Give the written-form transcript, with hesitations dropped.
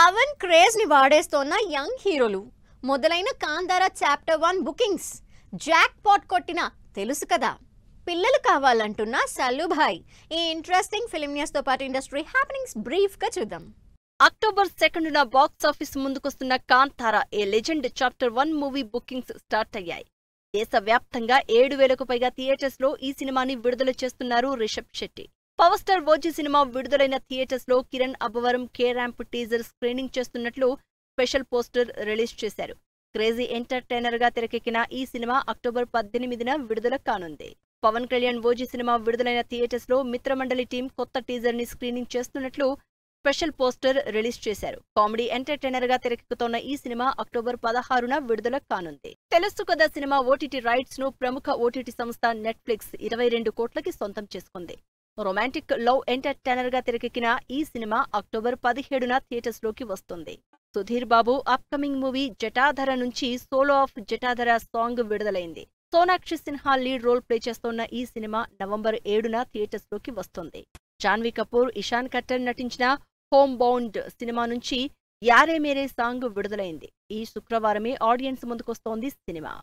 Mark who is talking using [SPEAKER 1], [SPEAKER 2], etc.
[SPEAKER 1] Pawan craze ని వాడేస్తోన్న young హీరోలు మొదలైన Kantara chapter 1 bookings jackpot కొట్టిన తెలుసు కదా. పిల్లలు కావాలంటున్న సల్లుభాయ్. ఈ ఇంట్రెస్టింగ్ ఫిల్మ్ న్యూస్ తో పాటు ఇండస్ట్రీ హ్యాపెనింగ్స్ బ్రీఫ్ గా చూద్దాం.
[SPEAKER 2] అక్టోబర్ 2న బాక్స్ ఆఫీస్ ముందుకొస్తున్న Kantara a legend chapter 1 movie bookings start అయ్యాయి. దేశవ్యాప్తంగా 7,000కు పైగా థియేటర్స్ లో ఈ సినిమాని విడుదల చేస్తున్నారు Rishab Shetty. Power star OG సినిమా విడుదలైన థియేటర్స్ లో Kiran Abbavaram K ramp teaser screening చేస్తున్నట్లు స్పెషల్ పోస్టర్ రిలీజ్ చేశారు. క్రేజీ ఎంటర్టైనర్ గా తెరకెక్కిన ఈ సినిమా అక్టోబర్ 18న విడుదల కానుంది. పవన్ కళ్యాణ్ ఓజీ సినిమా విడుదలైన థియేటర్స్ లో మిత్రమండలి టీం కొత్త టీజర్ ని స్క్రీనింగ్ చేస్తున్నట్లు స్పెషల్ పోస్టర్ రిలీజ్ చేశారు. కామెడీ ఎంటర్టైనర్ గా తెరకెక్కుతోన్న ఈ సినిమా అక్టోబర్ 16న విడుదల కానుంది. తెలుసు కదా సినిమా ఓటీటీ రైట్స్ ను ప్రముఖ ఓటీటీ సంస్థ నెట్ఫ్లిక్స్ 22 కోట్లకి సొంతం చేసుకుంది. రొమాంటిక్ లవ్ ఎంటర్టైనర్ గా తెరకెక్కిన ఈ సినిమా అక్టోబర్ 17న థియేటర్స్ లోకి వస్తుంది. సుధీర్ బాబు అప్కమింగ్ మూవీ జటాధర నుంచి సోలో ఆఫ్ జటాధర సాంగ్ విడుదలైంది. Sonakshi Sinha lead role play చేస్తోన్న ఈ సినిమా నవంబర్ 7న థియేటర్స్ లోకి వస్తుంది. జాన్వీ కపూర్, ఇషాన్ కట్టర్ నటించిన హోమ్ బౌండ్ సినిమా నుంచి యారే మేరే సాంగ్ విడుదలైంది. ఈ శుక్రవారమే ఆడియన్స్ ముందుకొస్తోంది సినిమా.